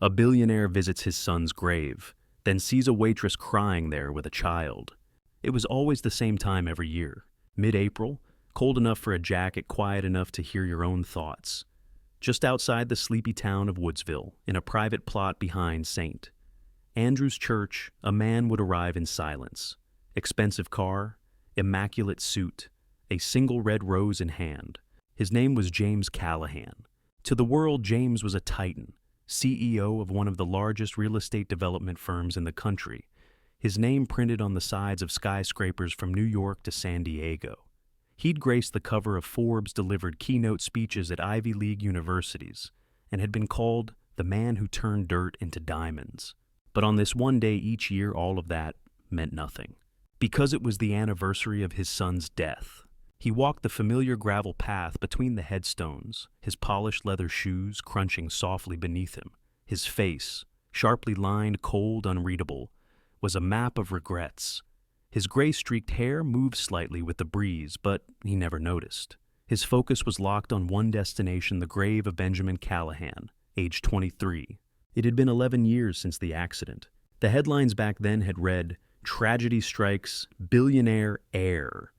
A billionaire visits his son's grave, then sees a waitress crying there with a child. It was always the same time every year. Mid-April, cold enough for a jacket, quiet enough to hear your own thoughts. Just outside the sleepy town of Woodsville, in a private plot behind St. Andrew's Church, a man would arrive in silence. Expensive car, immaculate suit, a single red rose in hand. His name was James Callahan. To the world, James was a titan, CEO of one of the largest real estate development firms in the country. His name printed on the sides of skyscrapers from New York to San Diego. He'd graced the cover of Forbes, delivered keynote speeches at Ivy League universities, and had been called the man who turned dirt into diamonds. But on this one day each year, all of that meant nothing. Because it was the anniversary of his son's death. He walked the familiar gravel path between the headstones, his polished leather shoes crunching softly beneath him. His face, sharply lined, cold, unreadable, was a map of regrets. His gray-streaked hair moved slightly with the breeze, but he never noticed. His focus was locked on one destination, the grave of Benjamin Callahan, age 23. It had been 11 years since the accident. The headlines back then had read, "Tragedy strikes, billionaire heir."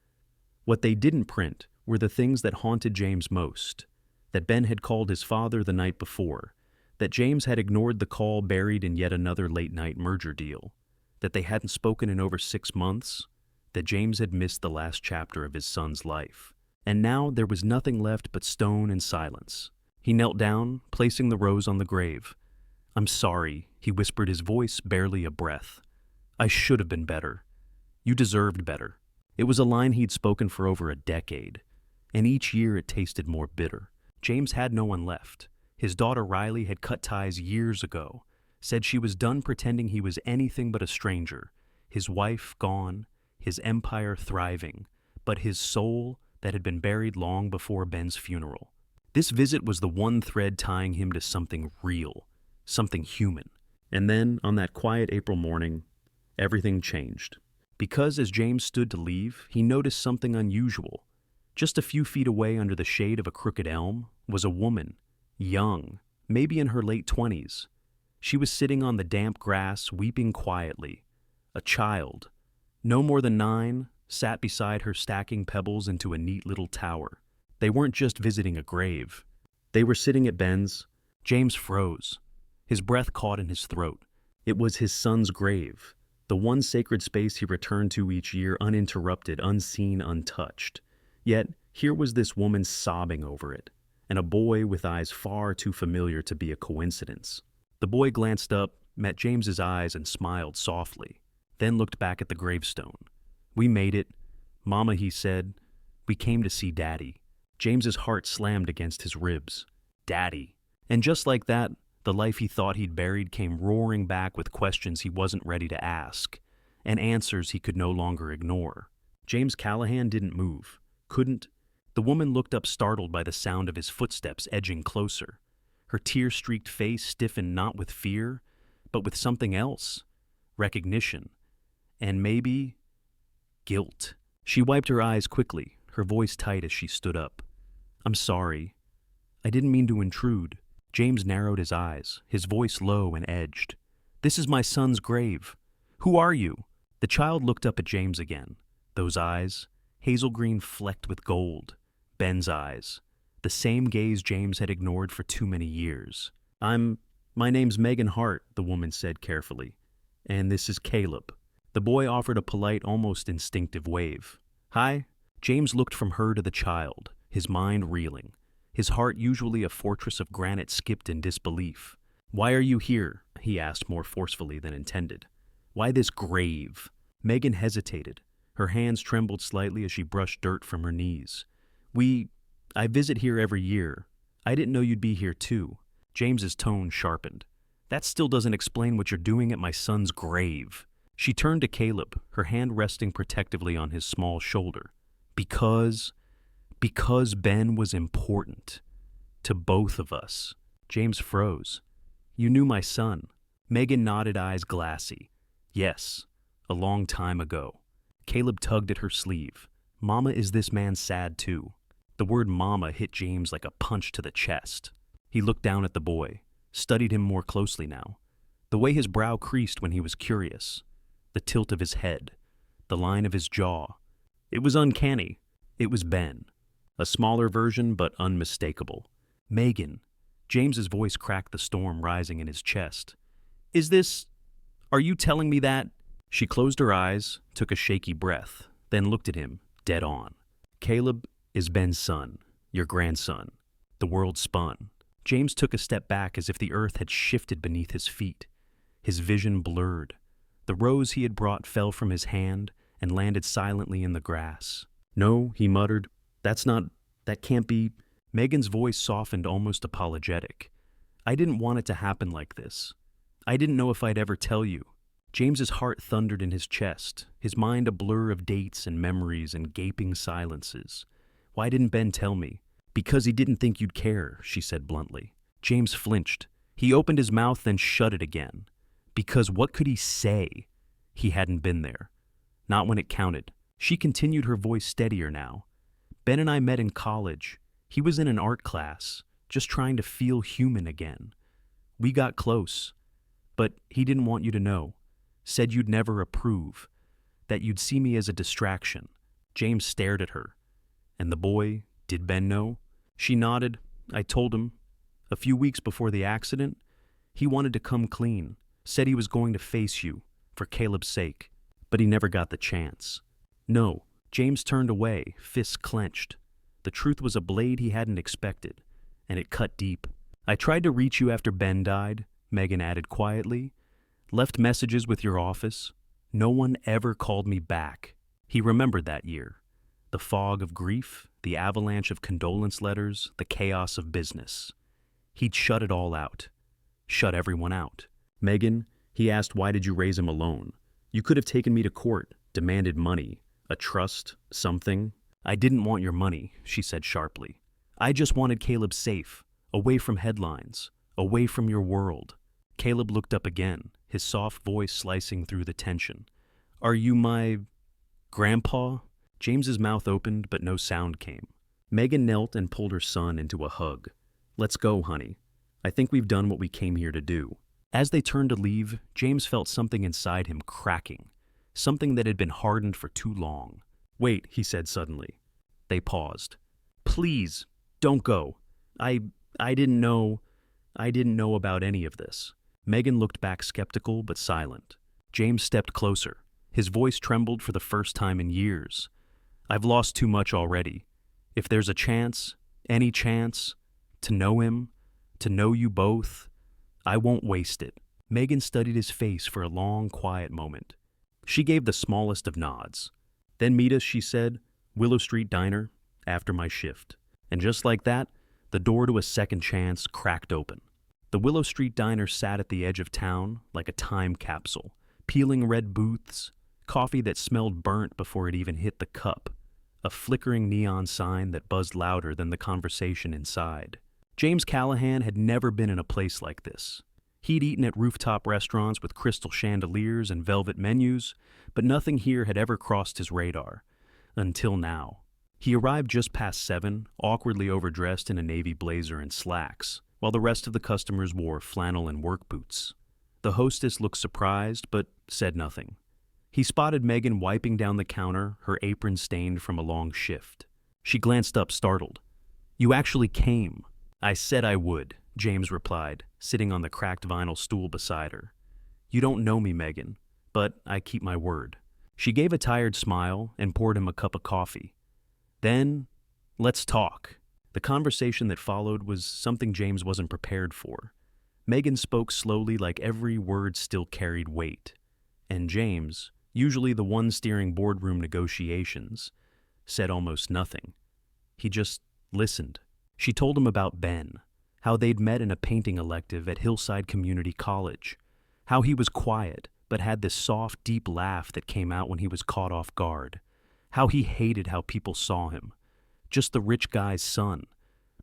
What they didn't print were the things that haunted James most. That Ben had called his father the night before. That James had ignored the call, buried in yet another late-night merger deal. That they hadn't spoken in over 6 months. That James had missed the last chapter of his son's life. And now there was nothing left but stone and silence. He knelt down, placing the rose on the grave. "I'm sorry," he whispered, his voice barely a breath. "I should have been better. You deserved better." It was a line he'd spoken for over a decade, and each year it tasted more bitter. James had no one left. His daughter Riley had cut ties years ago, said she was done pretending he was anything but a stranger. His wife gone, his empire thriving, but his soul that had been buried long before Ben's funeral. This visit was the one thread tying him to something real, something human. And then, on that quiet April morning, everything changed. Because as James stood to leave, he noticed something unusual. Just a few feet away under the shade of a crooked elm was a woman, young, maybe in her late 20s. She was sitting on the damp grass, weeping quietly. A child, no more than 9, sat beside her, stacking pebbles into a neat little tower. They weren't just visiting a grave. They were sitting at Ben's. James froze. His breath caught in his throat. It was his son's grave. The one sacred space he returned to each year, uninterrupted, unseen, untouched. Yet, here was this woman sobbing over it, and a boy with eyes far too familiar to be a coincidence. The boy glanced up, met James's eyes, and smiled softly, then looked back at the gravestone. "We made it. Mama," he said. "We came to see Daddy." James's heart slammed against his ribs. Daddy. And just like that, the life he thought he'd buried came roaring back with questions he wasn't ready to ask, and answers he could no longer ignore. James Callahan didn't move. Couldn't. The woman looked up, startled by the sound of his footsteps edging closer. Her tear-streaked face stiffened not with fear, but with something else. Recognition. And maybe guilt. She wiped her eyes quickly, her voice tight as she stood up. "I'm sorry. I didn't mean to intrude." James narrowed his eyes, his voice low and edged. "This is my son's grave. Who are you?" The child looked up at James again. Those eyes, hazel green flecked with gold. Ben's eyes. The same gaze James had ignored for too many years. My name's Megan Hart," the woman said carefully. "And this is Caleb." The boy offered a polite, almost instinctive wave. "Hi." James looked from her to the child, his mind reeling. His heart, usually a fortress of granite, skipped in disbelief. "Why are you here?" he asked more forcefully than intended. "Why this grave?" Megan hesitated. Her hands trembled slightly as she brushed dirt from her knees. I visit here every year. I didn't know you'd be here too." James's tone sharpened. "That still doesn't explain what you're doing at my son's grave." She turned to Caleb, her hand resting protectively on his small shoulder. Because Ben was important. To both of us." James froze. "You knew my son." Megan nodded, eyes glassy. "Yes, a long time ago." Caleb tugged at her sleeve. "Mama, is this man sad too?" The word mama hit James like a punch to the chest. He looked down at the boy. studied him more closely now. The way his brow creased when he was curious, the tilt of his head, the line of his jaw. It was uncanny. It was Ben. A smaller version, but unmistakable. Megan. James's voice cracked the storm rising in his chest. Are you telling me that? She closed her eyes, took a shaky breath, then looked at him, dead on. Caleb is Ben's son, your grandson. The world spun. James took a step back as if the earth had shifted beneath his feet. His vision blurred. The rose he had brought fell from his hand and landed silently in the grass. No, he muttered. That can't be. Megan's voice softened, almost apologetic. I didn't want it to happen like this. I didn't know if I'd ever tell you. James's heart thundered in his chest, his mind a blur of dates and memories and gaping silences. Why didn't Ben tell me? Because he didn't think you'd care, she said bluntly. James flinched. He opened his mouth, then shut it again. Because what could he say? He hadn't been there. Not when it counted. She continued, her voice steadier now. Ben and I met in college. He was in an art class, just trying to feel human again. We got close, but he didn't want you to know. Said you'd never approve, that you'd see me as a distraction. James stared at her. And the boy, did Ben know? She nodded. I told him. A few weeks before the accident, he wanted to come clean, said he was going to face you, for Caleb's sake, but he never got the chance. No, James turned away, fists clenched. The truth was a blade he hadn't expected, and it cut deep. I tried to reach you after Ben died, Megan added quietly. Left messages with your office. No one ever called me back. He remembered that year. The fog of grief, the avalanche of condolence letters, the chaos of business. He'd shut it all out. Shut everyone out. Megan, he asked, why did you raise him alone? You could have taken me to court, demanded money, a trust, something. I didn't want your money, she said sharply. I just wanted Caleb safe, away from headlines, away from your world. Caleb looked up again, his soft voice slicing through the tension. Are you my grandpa? James's mouth opened, but no sound came. Megan knelt and pulled her son into a hug. Let's go, honey. I think we've done what we came here to do. As they turned to leave, James felt something inside him cracking, something that had been hardened for too long. Wait, he said suddenly. They paused. Please, don't go. I didn't know about any of this. Megan looked back skeptical but silent. James stepped closer. His voice trembled for the first time in years. I've lost too much already. If there's a chance, any chance, to know him, to know you both, I won't waste it. Megan studied his face for a long, quiet moment. She gave the smallest of nods. Then meet us, she said, Willow Street Diner, after my shift. And just like that, the door to a second chance cracked open. The Willow Street Diner sat at the edge of town like a time capsule, peeling red booths, coffee that smelled burnt before it even hit the cup, a flickering neon sign that buzzed louder than the conversation inside. James Callahan had never been in a place like this. He'd eaten at rooftop restaurants with crystal chandeliers and velvet menus, but nothing here had ever crossed his radar. Until now. He arrived just past 7, awkwardly overdressed in a navy blazer and slacks, while the rest of the customers wore flannel and work boots. The hostess looked surprised, but said nothing. He spotted Megan wiping down the counter, her apron stained from a long shift. She glanced up, startled. You actually came. I said I would, James replied, sitting on the cracked vinyl stool beside her. You don't know me, Megan, but I keep my word. She gave a tired smile and poured him a cup of coffee. Then, let's talk. The conversation that followed was something James wasn't prepared for. Megan spoke slowly, like every word still carried weight. And James, usually the one steering boardroom negotiations, said almost nothing. He just listened. She told him about Ben, how they'd met in a painting elective at Hillside Community College, how he was quiet but had this soft, deep laugh that came out when he was caught off guard, how he hated how people saw him, just the rich guy's son.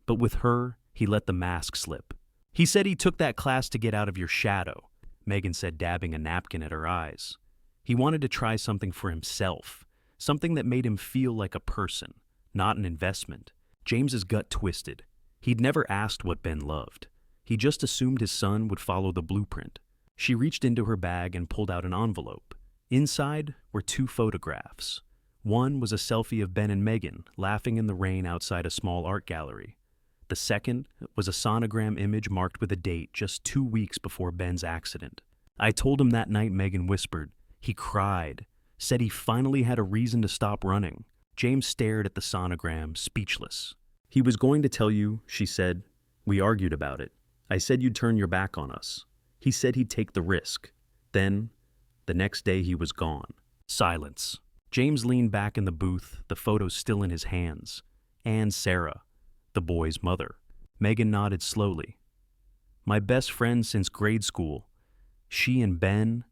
But with her, he let the mask slip. He said he took that class to get out of your shadow, Megan said, dabbing a napkin at her eyes. He wanted to try something for himself, something that made him feel like a person, not an investment. James's gut twisted. He'd never asked what Ben loved. He just assumed his son would follow the blueprint. She reached into her bag and pulled out an envelope. Inside were 2 photographs. One was a selfie of Ben and Megan laughing in the rain outside a small art gallery. The second was a sonogram image marked with a date just 2 weeks before Ben's accident. I told him that night, Megan whispered. He cried, said he finally had a reason to stop running. James stared at the sonogram, speechless. He was going to tell you, she said. We argued about it. I said you'd turn your back on us. He said he'd take the risk. Then, the next day he was gone. Silence. James leaned back in the booth, the photos still in his hands. And Sarah, the boy's mother. Megan nodded slowly. My best friend since grade school. She and Ben,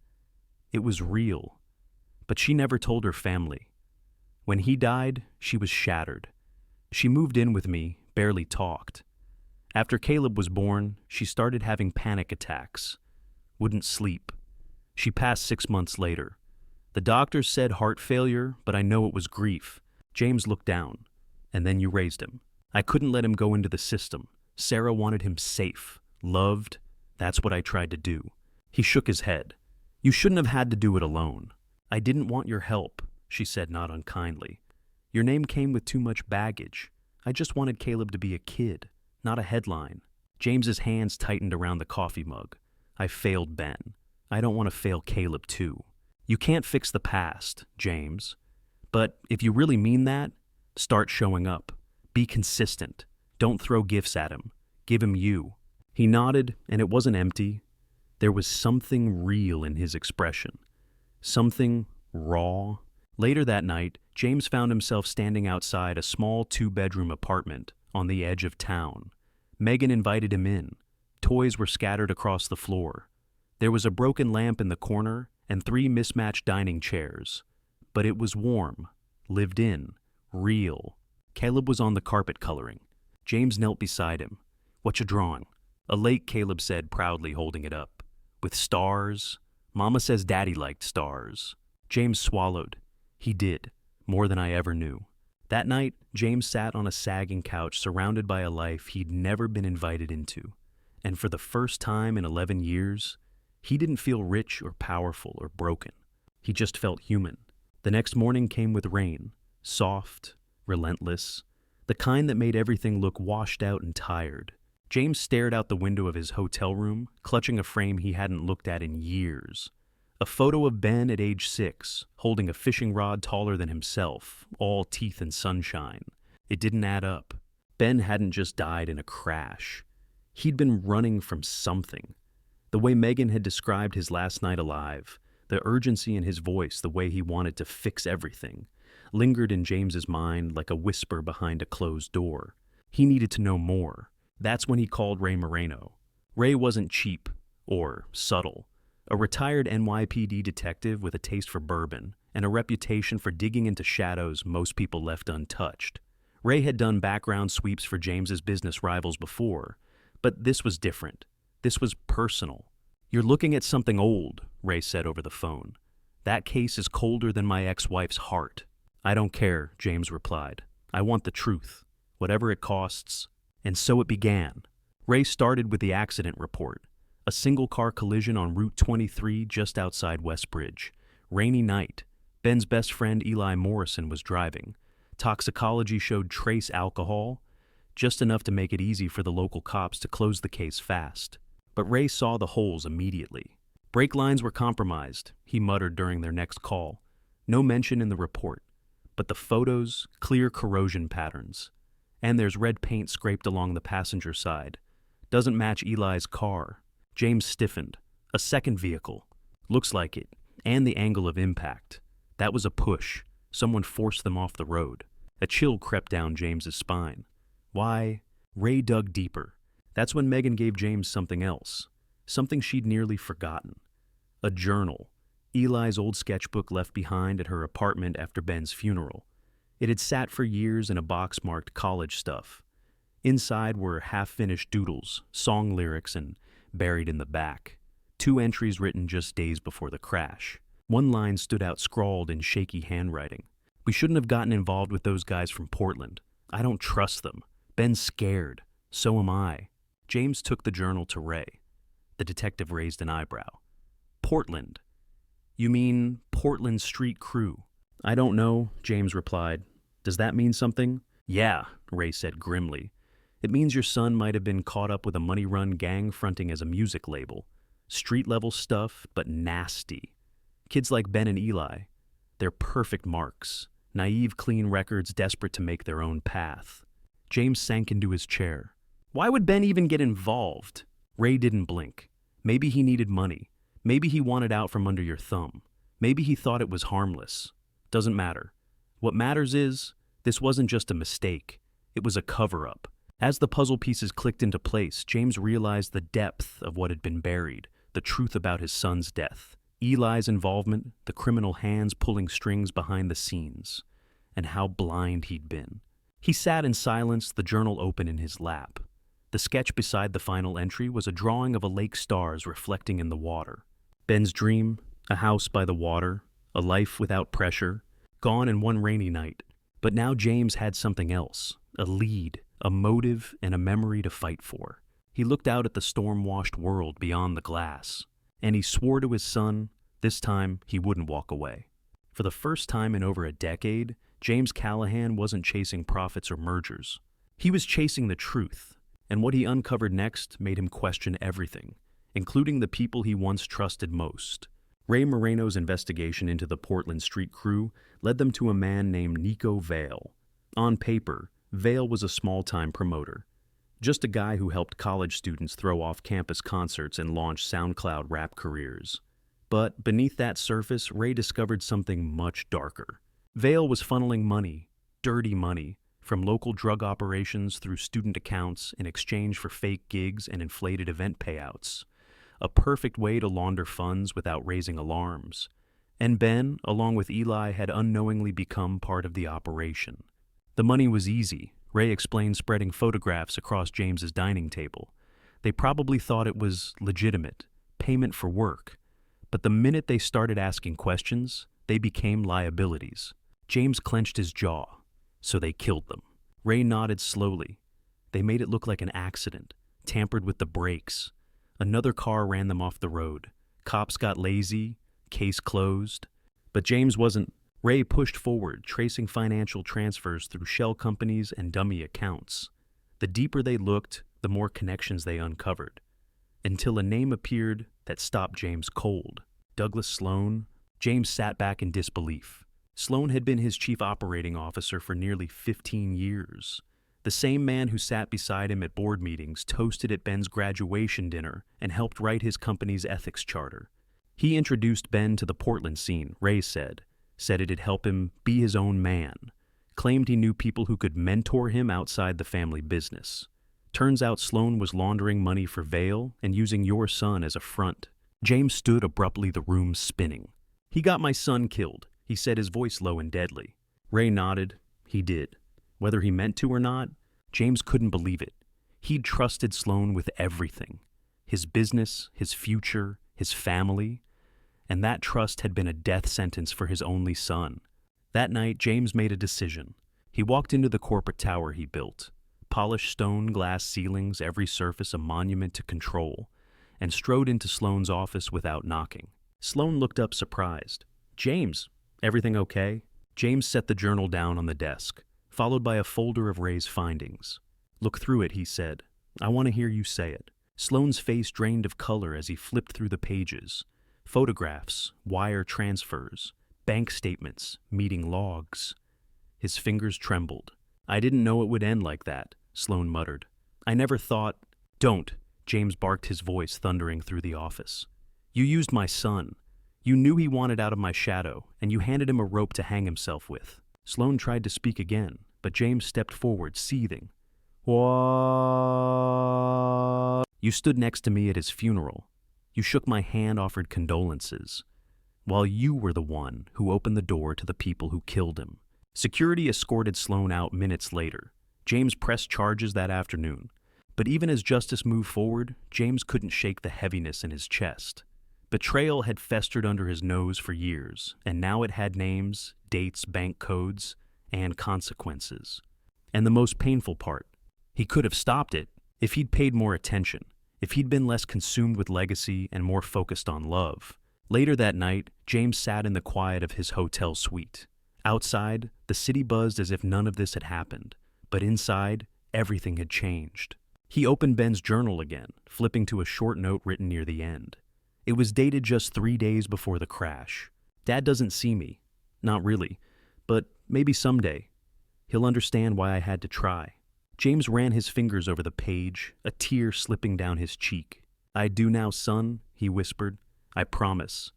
it was real. But she never told her family. When he died, she was shattered. She moved in with me, barely talked. After Caleb was born, she started having panic attacks. Wouldn't sleep. She passed 6 months later. The doctors said heart failure, but I know it was grief. James looked down. And then you raised him. I couldn't let him go into the system. Sarah wanted him safe, loved. That's what I tried to do. He shook his head. You shouldn't have had to do it alone. I didn't want your help, she said not unkindly. Your name came with too much baggage. I just wanted Caleb to be a kid, not a headline. James's hands tightened around the coffee mug. I failed Ben. I don't want to fail Caleb too. You can't fix the past, James. But if you really mean that, start showing up. Be consistent. Don't throw gifts at him. Give him you. He nodded, and it wasn't empty. There was something real in his expression. Something raw. Later that night, James found himself standing outside a small 2-bedroom apartment on the edge of town. Megan invited him in. Toys were scattered across the floor. There was a broken lamp in the corner and 3 mismatched dining chairs. But it was warm, lived in, real. Caleb was on the carpet coloring. James knelt beside him. What you drawing? A lake, Caleb said, proudly holding it up. With stars. Mama says Daddy liked stars. James swallowed. He did, more than I ever knew. That night, James sat on a sagging couch surrounded by a life he'd never been invited into. And for the first time in 11 years, he didn't feel rich or powerful or broken. He just felt human. The next morning came with rain, soft, relentless, the kind that made everything look washed out and tired. James stared out the window of his hotel room, clutching a frame he hadn't looked at in years. A photo of Ben at age 6, holding a fishing rod taller than himself, all teeth and sunshine. It didn't add up. Ben hadn't just died in a crash. He'd been running from something. The way Megan had described his last night alive, the urgency in his voice, the way he wanted to fix everything, lingered in James's mind like a whisper behind a closed door. He needed to know more. That's when he called Ray Moreno. Ray wasn't cheap or subtle. A retired NYPD detective with a taste for bourbon and a reputation for digging into shadows most people left untouched. Ray had done background sweeps for James's business rivals before, but this was different. This was personal. You're looking at something old, Ray said over the phone. That case is colder than my ex-wife's heart. I don't care, James replied. I want the truth, whatever it costs. And so it began. Ray started with the accident report. A single-car collision on Route 23 just outside Westbridge. Rainy night. Ben's best friend Eli Morrison was driving. Toxicology showed trace alcohol, just enough to make it easy for the local cops to close the case fast. But Ray saw the holes immediately. Brake lines were compromised, he muttered during their next call. No mention in the report. But the photos, clear corrosion patterns. And there's red paint scraped along the passenger side. Doesn't match Eli's car. James stiffened. A second vehicle. Looks like it. And the angle of impact. That was a push. Someone forced them off the road. A chill crept down James's spine. Why? Ray dug deeper. That's when Megan gave James something else. Something she'd nearly forgotten. A journal. Eli's old sketchbook left behind at her apartment after Ben's funeral. It had sat for years in a box marked college stuff. Inside were half-finished doodles, song lyrics, and buried in the back. 2 entries written just days before the crash. One line stood out scrawled in shaky handwriting. We shouldn't have gotten involved with those guys from Portland. I don't trust them. Ben's scared. So am I. James took the journal to Ray. The detective raised an eyebrow. Portland. You mean Portland Street Crew? I don't know, James replied. Does that mean something? Yeah, Ray said grimly. It means your son might have been caught up with a money-run gang fronting as a music label. Street-level stuff, but nasty. Kids like Ben and Eli. They're perfect marks. Naive, clean records desperate to make their own path. James sank into his chair. Why would Ben even get involved? Ray didn't blink. Maybe he needed money. Maybe he wanted out from under your thumb. Maybe he thought it was harmless. Doesn't matter. What matters is, this wasn't just a mistake. It was a cover-up. As the puzzle pieces clicked into place, James realized the depth of what had been buried, the truth about his son's death, Eli's involvement, the criminal hands pulling strings behind the scenes, and how blind he'd been. He sat in silence, the journal open in his lap. The sketch beside the final entry was a drawing of a lake's stars reflecting in the water. Ben's dream, a house by the water, a life without pressure, gone in one rainy night. But now James had something else, a lead, a motive, and a memory to fight for. He looked out at the storm-washed world beyond the glass, and he swore to his son, this time he wouldn't walk away. For the first time in over a decade, James Callahan wasn't chasing profits or mergers. He was chasing the truth, and what he uncovered next made him question everything, including the people he once trusted most. Ray Moreno's investigation into the Portland Street Crew led them to a man named Nico Vale. On paper, Vale was a small-time promoter, just a guy who helped college students throw off-campus concerts and launch SoundCloud rap careers. But beneath that surface, Ray discovered something much darker. Vale was funneling money, dirty money, from local drug operations through student accounts in exchange for fake gigs and inflated event payouts. A perfect way to launder funds without raising alarms. And Ben, along with Eli, had unknowingly become part of the operation. The money was easy, Ray explained, spreading photographs across James's dining table. They probably thought it was legitimate, payment for work. But the minute they started asking questions, they became liabilities. James clenched his jaw, so they killed them. Ray nodded slowly. They made it look like an accident, tampered with the brakes. Another car ran them off the road. Cops got lazy, case closed. But James wasn't. Ray pushed forward, tracing financial transfers through shell companies and dummy accounts. The deeper they looked, the more connections they uncovered. Until a name appeared that stopped James cold. Douglas Sloan. James sat back in disbelief. Sloan had been his chief operating officer for nearly 15 years. The same man who sat beside him at board meetings, toasted at Ben's graduation dinner, and helped write his company's ethics charter. He introduced Ben to the Portland scene, Ray said it'd help him be his own man. Claimed he knew people who could mentor him outside the family business. Turns out Sloan was laundering money for Vale and using your son as a front. James stood abruptly, the room spinning. He got my son killed, he said, his voice low and deadly. Ray nodded. He did. Whether he meant to or not, James couldn't believe it. He'd trusted Sloan with everything. His business, his future, his family. And that trust had been a death sentence for his only son. That night, James made a decision. He walked into the corporate tower he built. Polished stone, glass ceilings, every surface a monument to control, and strode into Sloan's office without knocking. Sloan looked up surprised. James, everything okay? James set the journal down on the desk, followed by a folder of Ray's findings. Look through it, he said. I want to hear you say it. Sloan's face drained of color as he flipped through the pages. Photographs, wire transfers, bank statements, meeting logs. His fingers trembled. I didn't know it would end like that, Sloan muttered. I never thought... Don't, James barked, his voice thundering through the office. You used my son. You knew he wanted out of my shadow, and you handed him a rope to hang himself with. Sloan tried to speak again, but James stepped forward, seething. What? You stood next to me at his funeral. You shook my hand, offered condolences, while you were the one who opened the door to the people who killed him. Security escorted Sloan out minutes later. James pressed charges that afternoon. But even as justice moved forward, James couldn't shake the heaviness in his chest. Betrayal had festered under his nose for years, and now it had names, dates, bank codes, and consequences. And the most painful part, he could have stopped it. If he'd paid more attention, if he'd been less consumed with legacy and more focused on love. Later that night, James sat in the quiet of his hotel suite. Outside, the city buzzed as if none of this had happened, but inside, everything had changed. He opened Ben's journal again, flipping to a short note written near the end. It was dated just 3 days before the crash. Dad doesn't see me. Not really, but maybe someday. He'll understand why I had to try. James ran his fingers over the page, a tear slipping down his cheek. I do now, son, he whispered. I promise.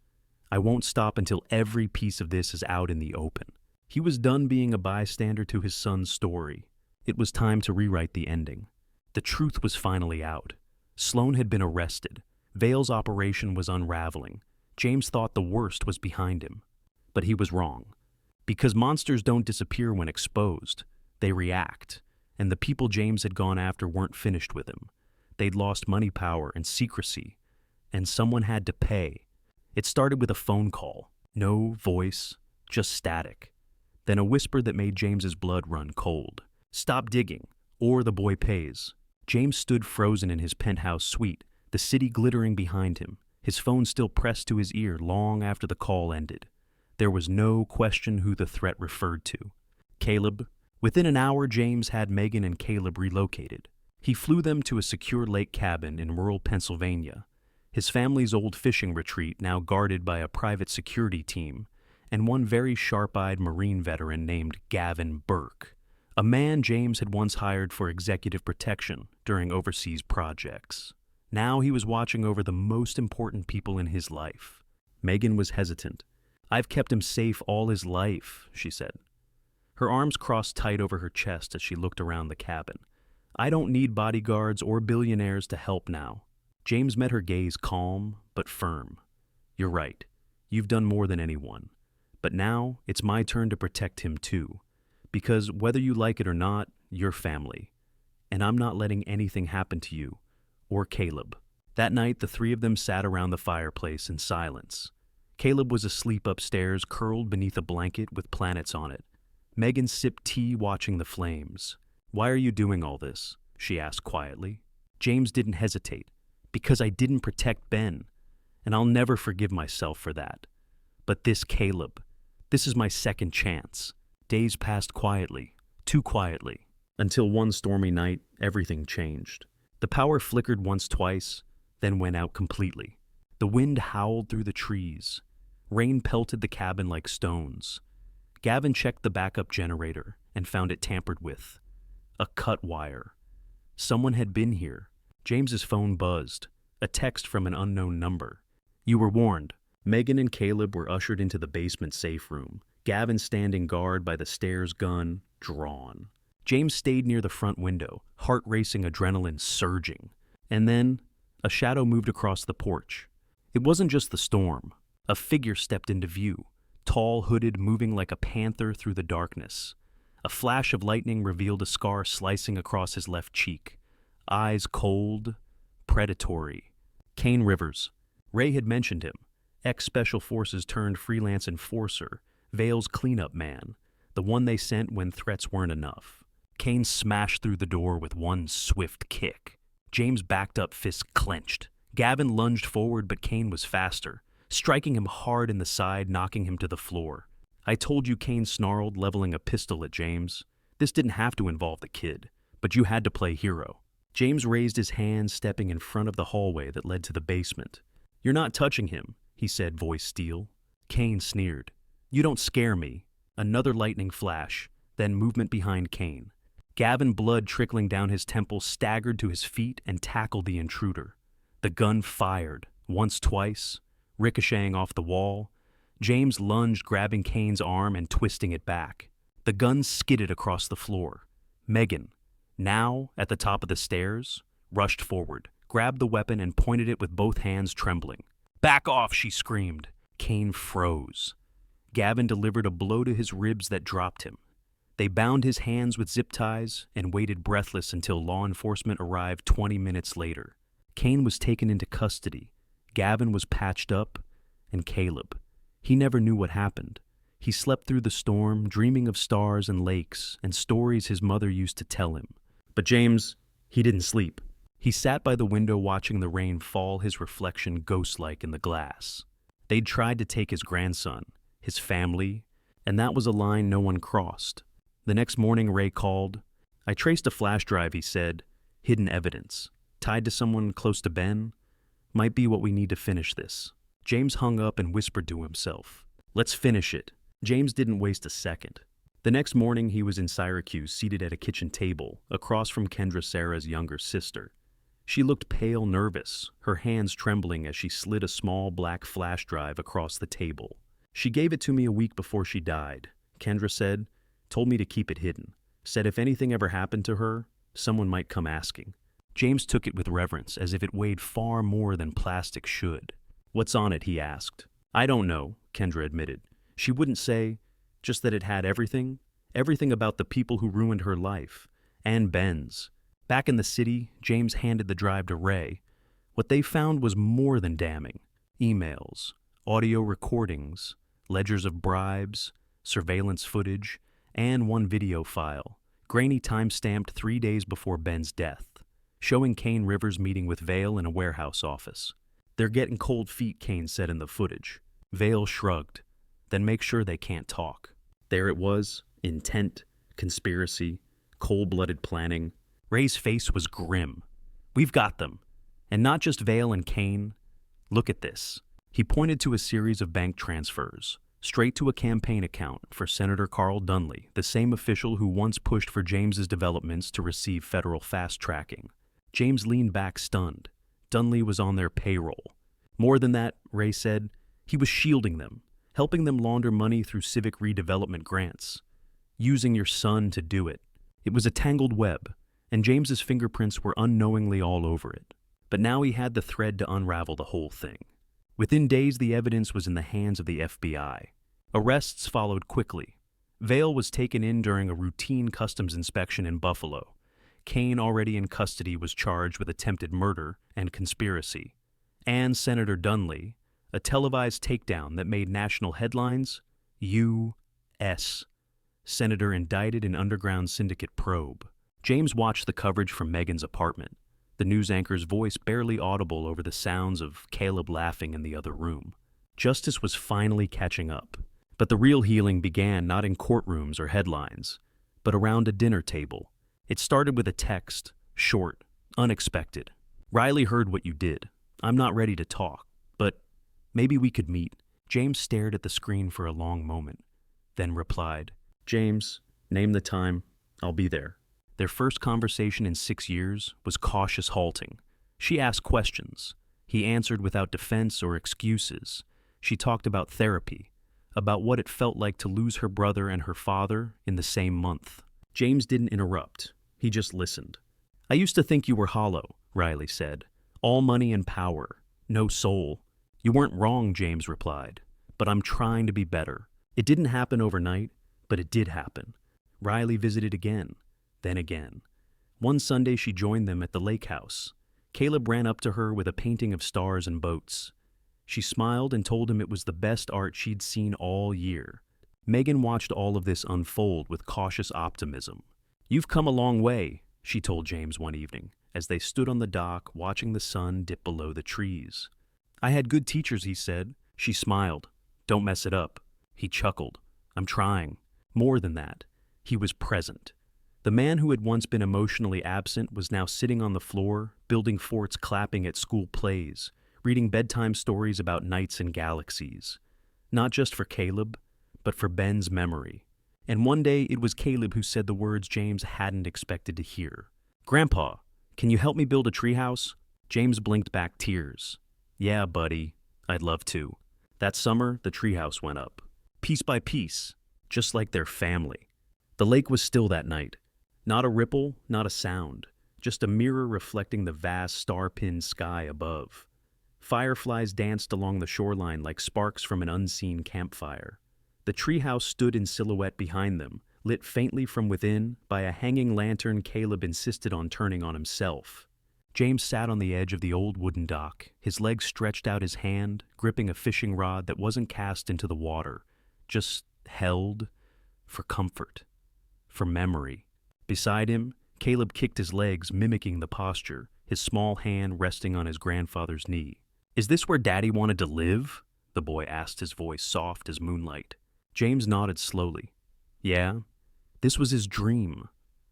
I won't stop until every piece of this is out in the open. He was done being a bystander to his son's story. It was time to rewrite the ending. The truth was finally out. Sloan had been arrested. Vale's operation was unraveling. James thought the worst was behind him. But he was wrong. Because monsters don't disappear when exposed. They react. And the people James had gone after weren't finished with him. They'd lost money, power, and secrecy. And someone had to pay. It started with a phone call. No voice, just static. Then a whisper that made James's blood run cold. Stop digging, or the boy pays. James stood frozen in his penthouse suite, the city glittering behind him, his phone still pressed to his ear long after the call ended. There was no question who the threat referred to. Caleb. Within an hour, James had Megan and Caleb relocated. He flew them to a secure lake cabin in rural Pennsylvania, his family's old fishing retreat now guarded by a private security team, and one very sharp-eyed Marine veteran named Gavin Burke, a man James had once hired for executive protection during overseas projects. Now he was watching over the most important people in his life. Megan was hesitant. I've kept him safe all his life, she said. Her arms crossed tight over her chest as she looked around the cabin. I don't need bodyguards or billionaires to help now. James met her gaze calm but firm. You're right. You've done more than anyone. But now it's my turn to protect him too. Because whether you like it or not, you're family. And I'm not letting anything happen to you. Or Caleb. That night, the three of them sat around the fireplace in silence. Caleb was asleep upstairs, curled beneath a blanket with planets on it. Megan sipped tea watching the flames. Why are you doing all this? She asked quietly. James didn't hesitate. Because I didn't protect Ben. And I'll never forgive myself for that. But this Caleb, this is my second chance. Days passed quietly, too quietly, until one stormy night, everything changed. The power flickered once, twice, then went out completely. The wind howled through the trees. Rain pelted the cabin like stones. Gavin checked the backup generator and found it tampered with. A cut wire. Someone had been here. James's phone buzzed. A text from an unknown number. You were warned. Megan and Caleb were ushered into the basement safe room. Gavin standing guard by the stairs, gun drawn. James stayed near the front window, heart racing, adrenaline surging. And then, a shadow moved across the porch. It wasn't just the storm. A figure stepped into view. Tall, hooded, moving like a panther through the darkness. A flash of lightning revealed a scar slicing across his left cheek. Eyes cold, predatory. Kane Rivers. Ray had mentioned him. Ex-Special Forces turned freelance enforcer. Vale's cleanup man. The one they sent when threats weren't enough. Kane smashed through the door with one swift kick. James backed up, fists clenched. Gavin lunged forward, but Kane was faster, striking him hard in the side, knocking him to the floor. I told you, Kane snarled, leveling a pistol at James. This didn't have to involve the kid, but you had to play hero. James raised his hand, stepping in front of the hallway that led to the basement. You're not touching him, he said, voice steel. Kane sneered. You don't scare me. Another lightning flash, then movement behind Kane. Gavin, blood trickling down his temple, staggered to his feet and tackled the intruder. The gun fired, once, twice, ricocheting off the wall. James lunged, grabbing Kane's arm and twisting it back. The gun skidded across the floor. Megan, now at the top of the stairs, rushed forward, grabbed the weapon and pointed it with both hands trembling. Back off, she screamed. Kane froze. Gavin delivered a blow to his ribs that dropped him. They bound his hands with zip ties and waited breathless until law enforcement arrived 20 minutes later. Kane was taken into custody. Gavin was patched up, and Caleb. He never knew what happened. He slept through the storm, dreaming of stars and lakes and stories his mother used to tell him. But James, he didn't sleep. He sat by the window watching the rain fall, his reflection ghost-like in the glass. They'd tried to take his grandson, his family, and that was a line no one crossed. The next morning, Ray called. "I traced a flash drive," he said. "Hidden evidence. Tied to someone close to Ben. Might be what we need to finish this." James hung up and whispered to himself, "Let's finish it." James didn't waste a second. The next morning, he was in Syracuse, seated at a kitchen table, across from Kendra Sarah's younger sister. She looked pale, nervous, her hands trembling as she slid a small black flash drive across the table. "She gave it to me a week before she died," Kendra said. "Told me to keep it hidden. Said if anything ever happened to her, someone might come asking." James took it with reverence, as if it weighed far more than plastic should. "What's on it?" he asked. "I don't know," Kendra admitted. "She wouldn't say, just that it had everything. Everything about the people who ruined her life. And Ben's." Back in the city, James handed the drive to Ray. What they found was more than damning. Emails, audio recordings, ledgers of bribes, surveillance footage, and one video file, grainy time-stamped 3 days before Ben's death, showing Kane Rivers meeting with Vale in a warehouse office. "They're getting cold feet," Kane said in the footage. Vale shrugged. "Then make sure they can't talk." There it was, intent, conspiracy, cold-blooded planning. Ray's face was grim. "We've got them. And not just Vale and Kane. Look at this." He pointed to a series of bank transfers, straight to a campaign account for Senator Carl Dunley, the same official who once pushed for James's developments to receive federal fast-tracking. James leaned back stunned. Dunley was on their payroll. More than that, Ray said, he was shielding them, helping them launder money through civic redevelopment grants. Using your son to do it. It was a tangled web, and James's fingerprints were unknowingly all over it. But now he had the thread to unravel the whole thing. Within days, the evidence was in the hands of the FBI. Arrests followed quickly. Vale was taken in during a routine customs inspection in Buffalo. Kane, already in custody, was charged with attempted murder and conspiracy. And Senator Dunley, a televised takedown that made national headlines, U.S. Senator indicted in underground syndicate probe. James watched the coverage from Megan's apartment, the news anchor's voice barely audible over the sounds of Caleb laughing in the other room. Justice was finally catching up. But the real healing began not in courtrooms or headlines, but around a dinner table. It started with a text, short, unexpected. "Riley heard what you did. I'm not ready to talk, but maybe we could meet." James stared at the screen for a long moment, then replied, "James, name the time. I'll be there." Their first conversation in 6 years was cautious halting. She asked questions. He answered without defense or excuses. She talked about therapy, about what it felt like to lose her brother and her father in the same month. James didn't interrupt. He just listened. "I used to think you were hollow," Riley said. "All money and power. No soul." "You weren't wrong," James replied. "But I'm trying to be better." It didn't happen overnight, but it did happen. Riley visited again, then again. One Sunday she joined them at the lake house. Caleb ran up to her with a painting of stars and boats. She smiled and told him it was the best art she'd seen all year. Megan watched all of this unfold with cautious optimism. "You've come a long way," she told James one evening, as they stood on the dock watching the sun dip below the trees. "I had good teachers," he said. She smiled. "Don't mess it up." He chuckled. "I'm trying." More than that, he was present. The man who had once been emotionally absent was now sitting on the floor, building forts, clapping at school plays, reading bedtime stories about nights and galaxies. Not just for Caleb, but for Ben's memory. And one day it was Caleb who said the words James hadn't expected to hear. "Grandpa, can you help me build a treehouse?" James blinked back tears. "Yeah, buddy, I'd love to." That summer, the treehouse went up. Piece by piece, just like their family. The lake was still that night. Not a ripple, not a sound, just a mirror reflecting the vast star-pinned sky above. Fireflies danced along the shoreline like sparks from an unseen campfire. The treehouse stood in silhouette behind them, lit faintly from within by a hanging lantern Caleb insisted on turning on himself. James sat on the edge of the old wooden dock, his legs stretched out, his hand gripping a fishing rod that wasn't cast into the water, just held for comfort, for memory. Beside him, Caleb kicked his legs, mimicking the posture, his small hand resting on his grandfather's knee. "Is this where Daddy wanted to live?" the boy asked, his voice soft as moonlight. James nodded slowly. "Yeah, this was his dream.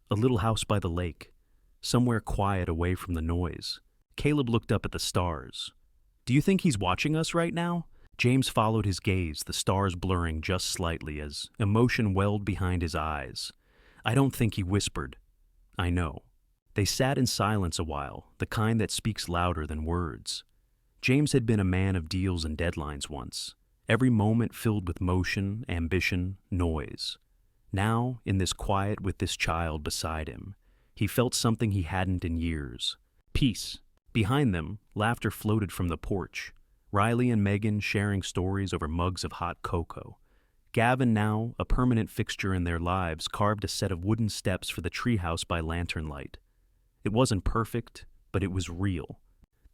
A little house by the lake, somewhere quiet away from the noise." Caleb looked up at the stars. "Do you think he's watching us right now?" James followed his gaze, the stars blurring just slightly as emotion welled behind his eyes. "I don't think," he whispered. "I know." They sat in silence a while, the kind that speaks louder than words. James had been a man of deals and deadlines once, every moment filled with motion, ambition, noise. Now, in this quiet with this child beside him, he felt something he hadn't in years. Peace. Behind them, laughter floated from the porch. Riley and Megan sharing stories over mugs of hot cocoa. Gavin, now a permanent fixture in their lives, carved a set of wooden steps for the treehouse by lantern light. It wasn't perfect, but it was real.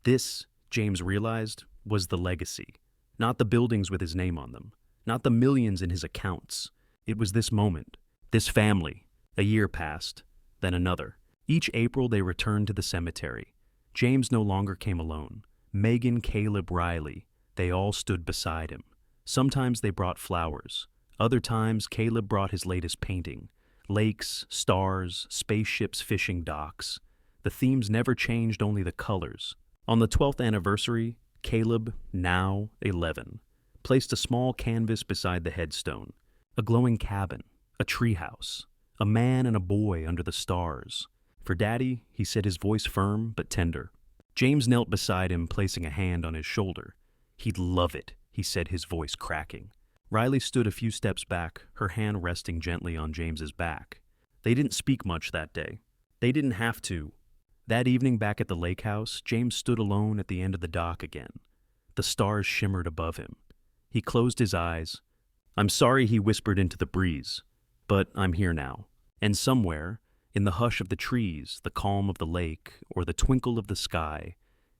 This, James realized, was the legacy. Not the buildings with his name on them, not the millions in his accounts. It was this moment, this family. A year passed, then another. Each April they returned to the cemetery. James no longer came alone. Megan, Caleb, Riley, they all stood beside him. Sometimes they brought flowers. Other times Caleb brought his latest painting. Lakes, stars, spaceships, fishing docks. The themes never changed, only the colors. On the 12th anniversary, Caleb, now 11, placed a small canvas beside the headstone. A glowing cabin, a treehouse, a man and a boy under the stars. "For Daddy," he said, his voice firm but tender. James knelt beside him, placing a hand on his shoulder. "He'd love it," he said, his voice cracking. Riley stood a few steps back, her hand resting gently on James's back. They didn't speak much that day. They didn't have to. That evening back at the lake house, James stood alone at the end of the dock again. The stars shimmered above him. He closed his eyes. "I'm sorry," he whispered into the breeze, "but I'm here now." And somewhere, in the hush of the trees, the calm of the lake, or the twinkle of the sky,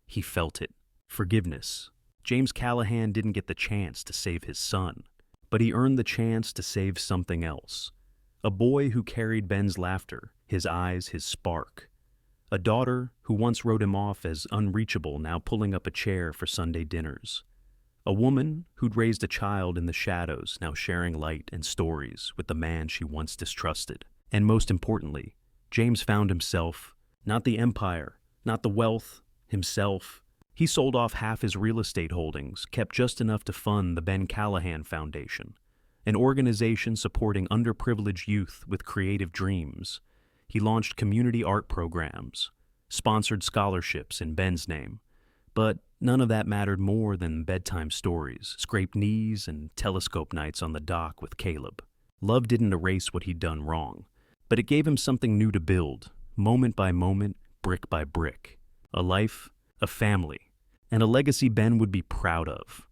he felt it. Forgiveness. James Callahan didn't get the chance to save his son, but he earned the chance to save something else. A boy who carried Ben's laughter, his eyes, his spark. A daughter who once wrote him off as unreachable, now pulling up a chair for Sunday dinners. A woman who'd raised a child in the shadows, now sharing light and stories with the man she once distrusted. And most importantly, James found himself, not the empire, not the wealth, himself. He sold off half his real estate holdings, kept just enough to fund the Ben Callahan Foundation, an organization supporting underprivileged youth with creative dreams. He launched community art programs, sponsored scholarships in Ben's name. But none of that mattered more than bedtime stories, scraped knees, and telescope nights on the dock with Caleb. Love didn't erase what he'd done wrong, but it gave him something new to build, moment by moment, brick by brick. A life, a family, and a legacy Ben would be proud of.